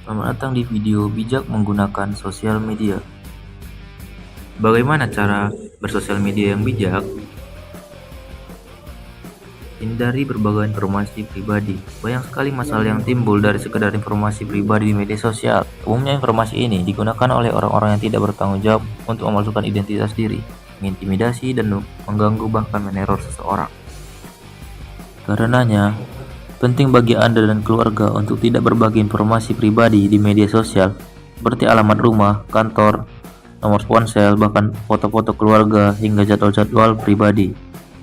Selamat datang di video bijak menggunakan sosial media. Bagaimana cara bersosial media yang bijak? Hindari berbagai informasi pribadi. Banyak sekali masalah yang timbul dari sekedar informasi pribadi di media sosial. Umumnya informasi ini digunakan oleh orang-orang yang tidak bertanggung jawab untuk memalsukan identitas diri, mengintimidasi, dan mengganggu bahkan meneror seseorang. Karenanya, penting bagi Anda dan keluarga untuk tidak berbagi informasi pribadi di media sosial, seperti alamat rumah, kantor, nomor ponsel, bahkan foto-foto keluarga hingga jadwal-jadwal pribadi.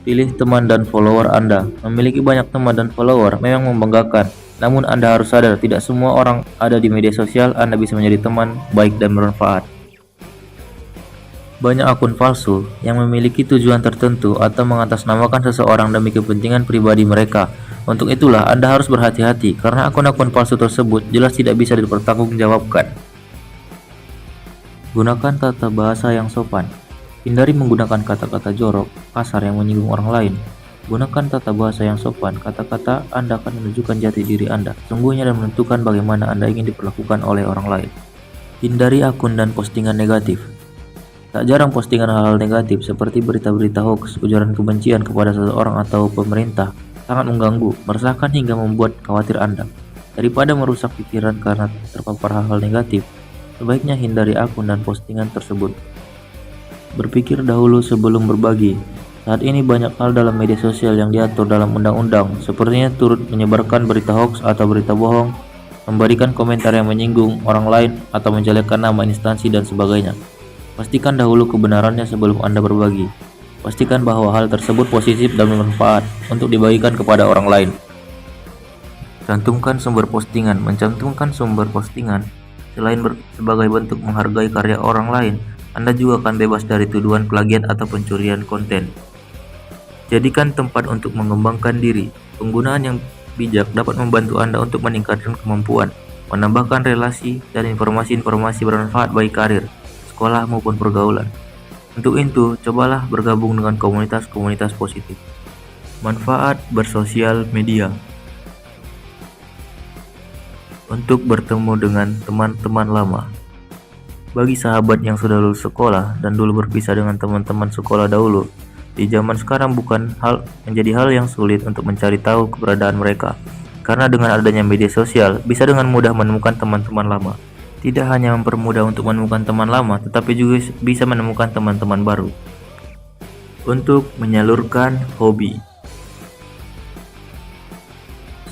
Pilih teman dan follower Anda. Memiliki banyak teman dan follower memang membanggakan, namun Anda harus sadar tidak semua orang ada di media sosial Anda bisa menjadi teman baik dan bermanfaat. Banyak akun palsu yang memiliki tujuan tertentu atau mengatasnamakan seseorang demi kepentingan pribadi mereka. Untuk itulah Anda harus berhati-hati karena akun-akun palsu tersebut jelas tidak bisa dipertanggungjawabkan. Gunakan tata bahasa yang sopan. Hindari menggunakan kata-kata jorok, kasar yang menyinggung orang lain. Gunakan tata bahasa yang sopan. Kata-kata Anda akan menunjukkan jati diri Anda, sesungguhnya dan menentukan bagaimana Anda ingin diperlakukan oleh orang lain. Hindari akun dan postingan negatif. Tak jarang postingan hal-hal negatif seperti berita-berita hoax, ujaran kebencian kepada seseorang atau pemerintah sangat mengganggu, meresahkan hingga membuat khawatir Anda. Daripada merusak pikiran karena terpapar hal-hal negatif, sebaiknya hindari akun dan postingan tersebut. Berpikir dahulu sebelum berbagi. Saat ini banyak hal dalam media sosial yang diatur dalam undang-undang, sepertinya turut menyebarkan berita hoax atau berita bohong, memberikan komentar yang menyinggung orang lain, atau menjelekkan nama instansi dan sebagainya. Pastikan dahulu kebenarannya sebelum Anda berbagi. Pastikan bahwa hal tersebut positif dan bermanfaat untuk dibagikan kepada orang lain. Cantumkan sumber postingan. Mencantumkan sumber postingan selain sebagai bentuk menghargai karya orang lain, Anda juga akan bebas dari tuduhan plagiat atau pencurian konten. Jadikan tempat untuk mengembangkan diri. Penggunaan yang bijak dapat membantu Anda untuk meningkatkan kemampuan, menambahkan relasi, dan informasi-informasi bermanfaat bagi karir, sekolah maupun pergaulan. Untuk itu, cobalah bergabung dengan komunitas-komunitas positif. Manfaat bersosial media. Untuk bertemu dengan teman-teman lama. Bagi sahabat yang sudah lulus sekolah dan dulu berpisah dengan teman-teman sekolah dahulu, di zaman sekarang bukan menjadi hal yang sulit untuk mencari tahu keberadaan mereka. Karena dengan adanya media sosial, bisa dengan mudah menemukan teman-teman lama. Tidak hanya mempermudah untuk menemukan teman lama, tetapi juga bisa menemukan teman-teman baru. Untuk menyalurkan hobi.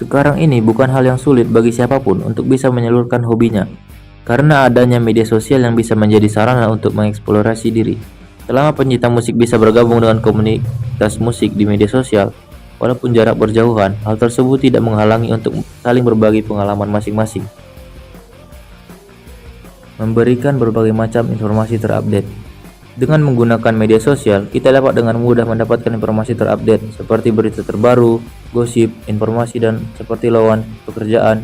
Sekarang ini bukan hal yang sulit bagi siapapun untuk bisa menyalurkan hobinya, karena adanya media sosial yang bisa menjadi sarana untuk mengeksplorasi diri. Selama pencinta musik bisa bergabung dengan komunitas musik di media sosial, walaupun jarak berjauhan, hal tersebut tidak menghalangi untuk saling berbagi pengalaman masing-masing. Memberikan berbagai macam informasi terupdate. Dengan menggunakan media sosial, kita dapat dengan mudah mendapatkan informasi terupdate seperti berita terbaru, gosip, informasi dan seperti lowongan pekerjaan,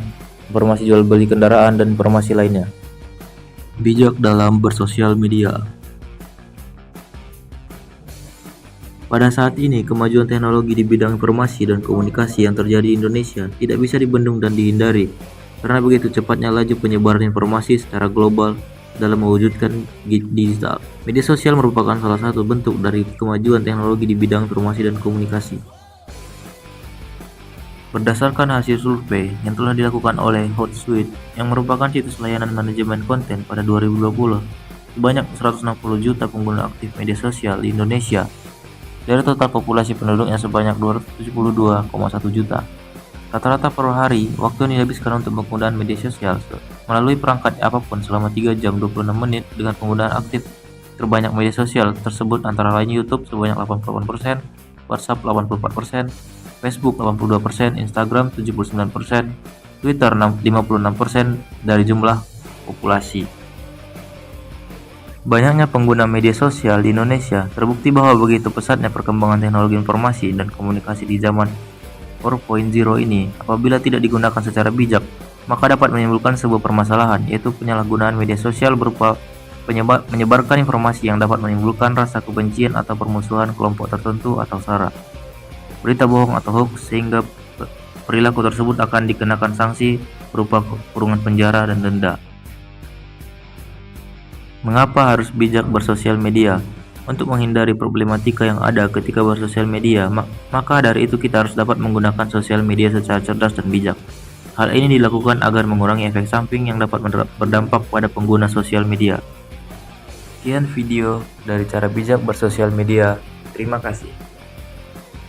informasi jual beli kendaraan, dan informasi lainnya. Bijak dalam bersosial media. Pada saat ini, kemajuan teknologi di bidang informasi dan komunikasi yang terjadi di Indonesia tidak bisa dibendung dan dihindari, karena begitu cepatnya laju penyebaran informasi secara global dalam mewujudkan digital. Media sosial merupakan salah satu bentuk dari kemajuan teknologi di bidang informasi dan komunikasi. Berdasarkan hasil survei yang telah dilakukan oleh Hootsuite yang merupakan situs layanan manajemen konten pada 2020, sebanyak 160 juta pengguna aktif media sosial di Indonesia dari total populasi penduduknya sebanyak 272,1 juta. Rata-rata per hari, waktu yang dihabiskan untuk penggunaan media sosial melalui perangkat apapun selama 3 jam 26 menit dengan penggunaan aktif terbanyak media sosial tersebut antara lain YouTube sebanyak 88%, WhatsApp 84%, Facebook 82%, Instagram 79%, Twitter 56% dari jumlah populasi. Banyaknya pengguna media sosial di Indonesia terbukti bahwa begitu pesatnya perkembangan teknologi informasi dan komunikasi di zaman 4.0 ini, apabila tidak digunakan secara bijak, maka dapat menimbulkan sebuah permasalahan, yaitu penyalahgunaan media sosial berupa menyebarkan informasi yang dapat menimbulkan rasa kebencian atau permusuhan kelompok tertentu atau sara, berita bohong atau hoax, sehingga perilaku tersebut akan dikenakan sanksi berupa kurungan penjara dan denda. Mengapa harus bijak bersosial media? Untuk menghindari problematika yang ada ketika bersosial media, maka dari itu kita harus dapat menggunakan sosial media secara cerdas dan bijak. Hal ini dilakukan agar mengurangi efek samping yang dapat berdampak pada pengguna sosial media. Sekian video dari cara bijak bersosial media. Terima kasih.